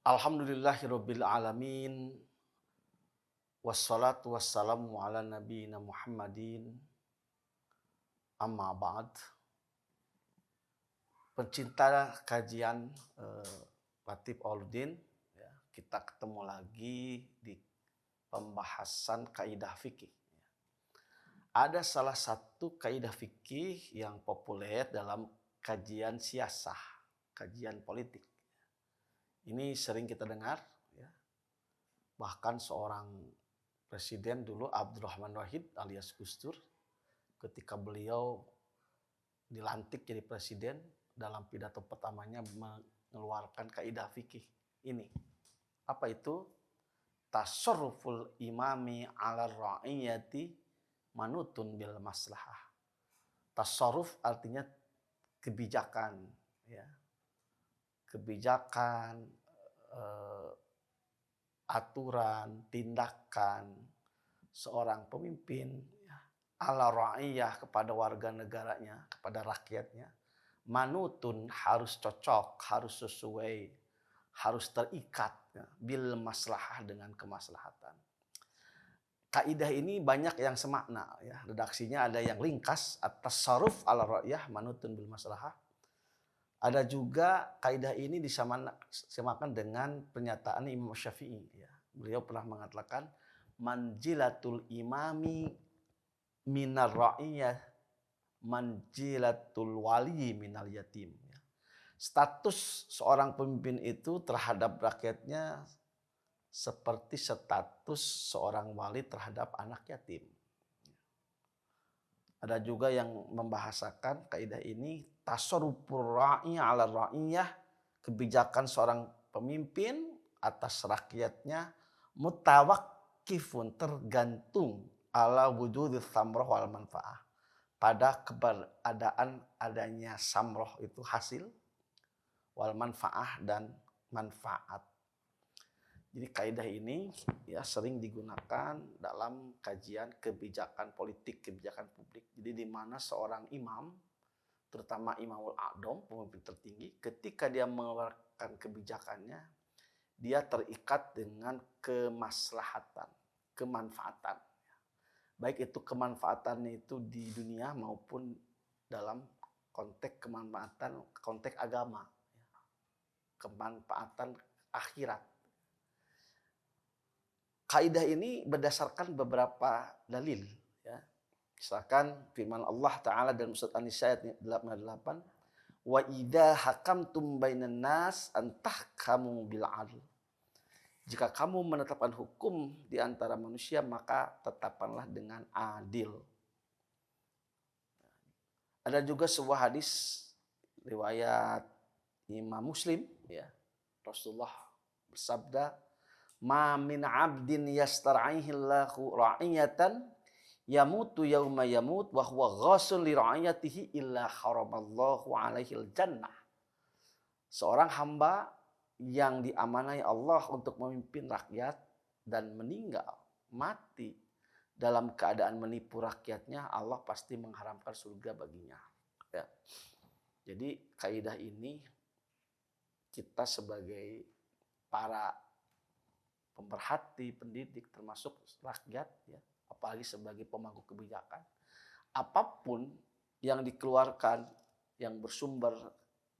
Alhamdulillahirabbil alamin wassalatu wassalamu ala nabiyyina Muhammadin amma ba'd. Pencinta kajian Latif Auluddin, ya, kita ketemu lagi di pembahasan kaidah fikih. Ada salah satu kaidah fikih yang populer dalam kajian siasah, kajian politik. Ini sering kita dengar, ya. Bahkan seorang presiden dulu, Abdurrahman Wahid alias Gus Dur, ketika beliau dilantik jadi presiden, dalam pidato pertamanya mengeluarkan kaidah fikih ini. Apa itu? Tasarruful imami 'ala ra'iyati manutun bil maslahah. Tasarruf artinya kebijakan, ya. Kebijakan, aturan, tindakan seorang pemimpin, ya, ala ra'iyah kepada warga negaranya, kepada rakyatnya, manutun harus cocok, harus sesuai, harus terikat, ya, bil maslahah dengan kemaslahatan. Kaidah ini banyak yang semakna, ya. Redaksinya ada yang ringkas, at-tasarruf ala ra'iyah manutun bil maslahah. Ada juga kaidah ini disamakan dengan pernyataan Imam Syafi'i, ya. Beliau pernah mengatakan manjilatul imami minar ra'iyah manjilatul wali minal yatim, ya. Status seorang pemimpin itu terhadap rakyatnya seperti status seorang wali terhadap anak yatim. Ada juga yang membahasakan kaidah ini tasarrufur ra'i 'ala ra'iyah, kebijakan seorang pemimpin atas rakyatnya mutawakkifun, tergantung ala wujudis samroh wal manfaah, pada keberadaan adanya samroh itu hasil, wal manfaah dan manfaat. Jadi kaidah ini, ya, sering digunakan dalam kajian kebijakan politik, kebijakan publik. Jadi di mana seorang imam, terutama Imamul A'dham, pemimpin tertinggi, ketika dia mengeluarkan kebijakannya, dia terikat dengan kemaslahatan, kemanfaatan. Baik itu kemanfaatannya itu di dunia maupun dalam konteks kemanfaatan, konteks agama, kemanfaatan akhirat. Kaidah ini berdasarkan beberapa dalil, ya. Misalkan firman Allah Ta'ala dalam surat An-Nisa ayat 88, wa idza hakamtum bainan nas an tahkamu bil 'adl. Jika kamu menetapkan hukum di antara manusia, maka tetapkanlah dengan adil. Ada juga sebuah hadis riwayat Imam Muslim, ya. Rasulullah bersabda, ma min 'abdin yastar'ihillahu ra'iyatan yamutu yauma yamut wa huwa ghasun li ra'iyatihi illa haramallahu 'alaihil jannah. Seorang hamba yang diamanai Allah untuk memimpin rakyat dan meninggal, mati dalam keadaan menipu rakyatnya, Allah pasti mengharamkan surga baginya, ya. Jadi kaidah ini kita sebagai para pemerhati, pendidik, termasuk rakyat, ya, apalagi sebagai pemangku kebijakan, apapun yang dikeluarkan yang bersumber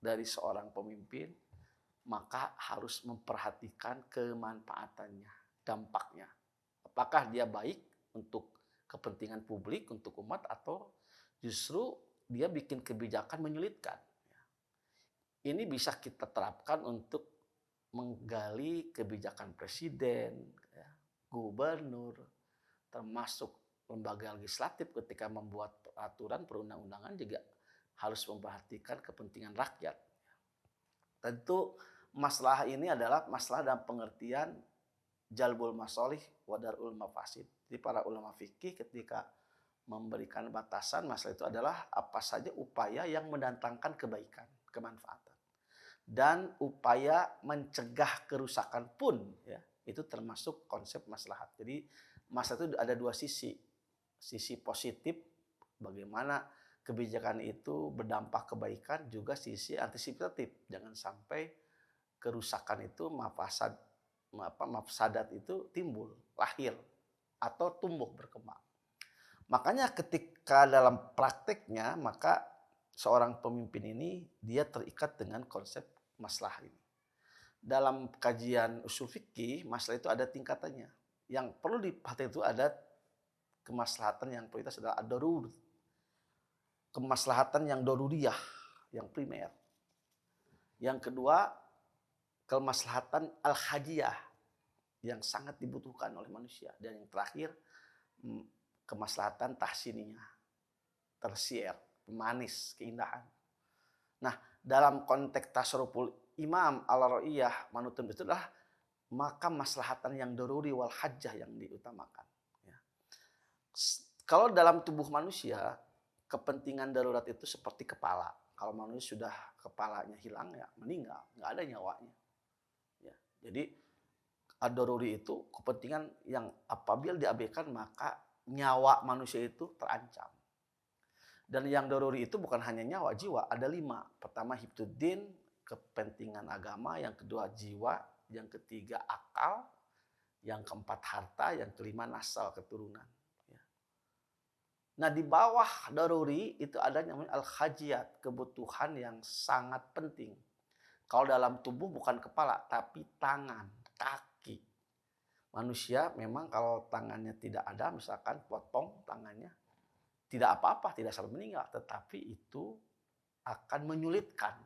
dari seorang pemimpin, maka harus memperhatikan kemanfaatannya, dampaknya. Apakah dia baik untuk kepentingan publik, untuk umat, atau justru dia bikin kebijakan menyulitkan. Ini bisa kita terapkan untuk menggali kebijakan presiden, ya, gubernur, termasuk lembaga legislatif ketika membuat peraturan perundang-undangan juga harus memperhatikan kepentingan rakyat. Tentu masalah ini adalah masalah dalam pengertian jalbul masolih wa darul mafasid. Jadi para ulama fikih ketika memberikan batasan masalah itu adalah apa saja upaya yang mendatangkan kebaikan, kemanfaatan, dan upaya mencegah kerusakan pun, ya, itu termasuk konsep maslahat. Jadi masalah itu ada dua sisi. Sisi positif, bagaimana kebijakan itu berdampak kebaikan, juga sisi antisipatif. Jangan sampai kerusakan itu mafsadat itu timbul, lahir atau tumbuh berkembang. Makanya ketika dalam prakteknya maka seorang pemimpin ini dia terikat dengan konsep maslahah ini. Dalam kajian usul fikih, masalah itu ada tingkatannya. Yang perlu diperhatikan itu ada kemaslahatan yang prioritas adalah ad-darur. Kemaslahatan yang daruriyah, yang primer. Yang kedua, kemaslahatan al-hajiyah yang sangat dibutuhkan oleh manusia. Dan yang terakhir, kemaslahatan tahsiniyah, tersier, pemanis, keindahan. Nah, dalam konteks tasarruful imam ala ra'iyah manutun itu adalah maka maslahatan yang daruri wal hajjah yang diutamakan. Ya. Kalau dalam tubuh manusia, kepentingan darurat itu seperti kepala. Kalau manusia sudah kepalanya hilang ya meninggal, nggak ada nyawanya. Ya. Jadi ad-daruri itu kepentingan yang apabila diabaikan maka nyawa manusia itu terancam. Dan yang daruri itu bukan hanya nyawa, jiwa. Ada 5. Pertama hifdzuddin, kepentingan agama. Yang kedua jiwa. Yang ketiga akal. Yang keempat harta. Yang kelima nasal, keturunan. Nah di bawah daruri itu ada yang namanya al-hajiyat, kebutuhan yang sangat penting. Kalau dalam tubuh bukan kepala, tapi tangan, kaki. Manusia memang kalau tangannya tidak ada, misalkan potong tangannya, tidak apa-apa, tidak sampai meninggal. Tetapi itu akan menyulitkan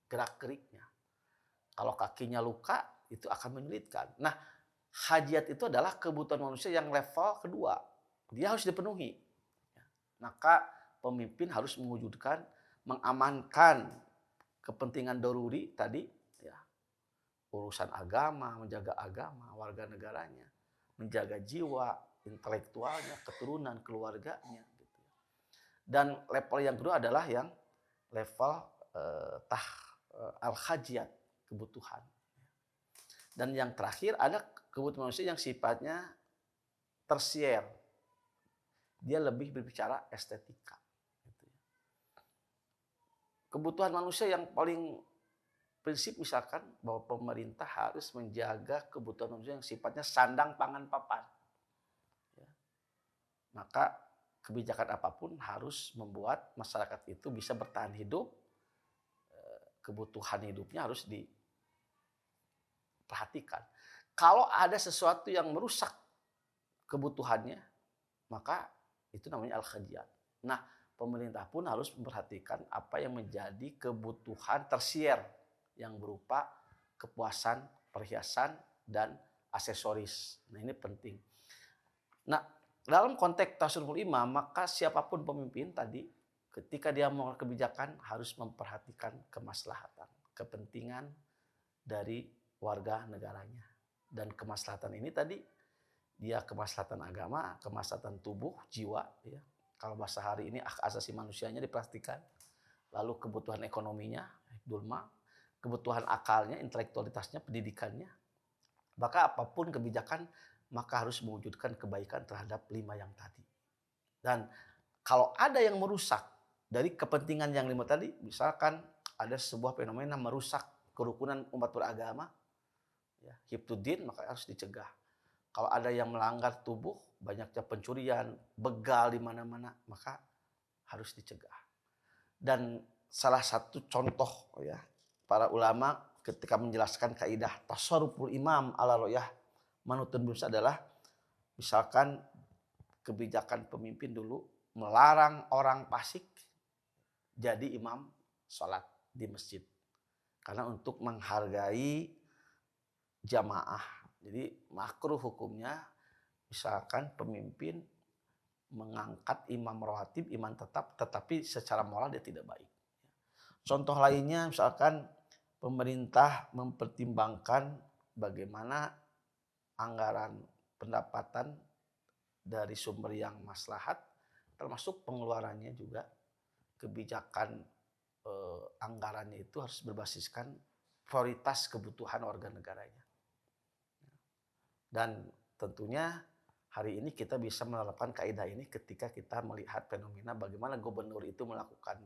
gerak-geriknya. Kalau kakinya luka, itu akan menyulitkan. Nah, hajat itu adalah kebutuhan manusia yang level kedua. Dia harus dipenuhi. Maka pemimpin harus mewujudkan, mengamankan kepentingan daruri tadi, ya, urusan agama, menjaga agama, warga negaranya, menjaga jiwa, intelektualnya, keturunan, keluarganya. Gitu. Dan level yang kedua adalah yang level al-hajiyat, kebutuhan. Dan yang terakhir ada kebutuhan manusia yang sifatnya tersier. Dia lebih berbicara estetika. Kebutuhan manusia yang paling prinsip misalkan bahwa pemerintah harus menjaga kebutuhan manusia yang sifatnya sandang, pangan, papan. Maka kebijakan apapun harus membuat masyarakat itu bisa bertahan hidup. Kebutuhan hidupnya harus diperhatikan. Kalau ada sesuatu yang merusak kebutuhannya, maka itu namanya al-hajiyat. Nah, pemerintah pun harus memperhatikan apa yang menjadi kebutuhan tersier yang berupa kepuasan, perhiasan, dan aksesoris. Nah, ini penting. Nah, dalam konteks tasarruful imam, maka siapapun pemimpin tadi, ketika dia mengeluarkan kebijakan harus memperhatikan kemaslahatan, kepentingan dari warga negaranya. Dan kemaslahatan ini tadi, dia kemaslahatan agama, kemaslahatan tubuh, jiwa, ya. Kalau bahasa hari ini hak asasi manusianya dipastikan. Lalu kebutuhan ekonominya, dulma, kebutuhan akalnya, intelektualitasnya, pendidikannya. Maka apapun kebijakan, maka harus mewujudkan kebaikan terhadap 5 yang tadi. Dan kalau ada yang merusak dari kepentingan yang 5 tadi, misalkan ada sebuah fenomena merusak kerukunan umat beragama, ya, hifdzuddin, maka harus dicegah. Kalau ada yang melanggar tubuh, banyaknya pencurian, begal di mana-mana, maka harus dicegah. Dan salah satu contoh ya para ulama ketika menjelaskan kaidah tasarruful imam ala ra'iyah manutun bus adalah misalkan kebijakan pemimpin dulu melarang orang fasik jadi imam sholat di masjid. Karena untuk menghargai jamaah. Jadi makruh hukumnya misalkan pemimpin mengangkat imam rawatib, imam tetap, tetapi secara moral dia tidak baik. Contoh lainnya misalkan pemerintah mempertimbangkan bagaimana anggaran pendapatan dari sumber yang maslahat, termasuk pengeluarannya juga kebijakan anggarannya itu harus berbasiskan prioritas kebutuhan warga negaranya. Dan tentunya hari ini kita bisa menerapkan kaidah ini ketika kita melihat fenomena bagaimana gubernur itu melakukan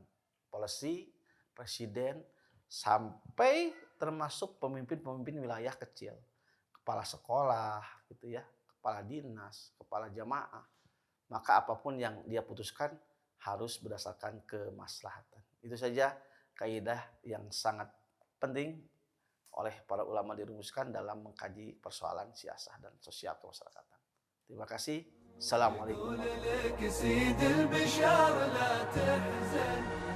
policy, presiden, sampai termasuk pemimpin-pemimpin wilayah kecil, kepala sekolah gitu ya, kepala dinas, kepala jamaah. Maka apapun yang dia putuskan harus berdasarkan kemaslahatan. Itu saja kaidah yang sangat penting oleh para ulama dirumuskan dalam mengkaji persoalan siasah dan sosial kemasyarakatan. Terima kasih. Assalamualaikum warahmatullahi wabarakatuh.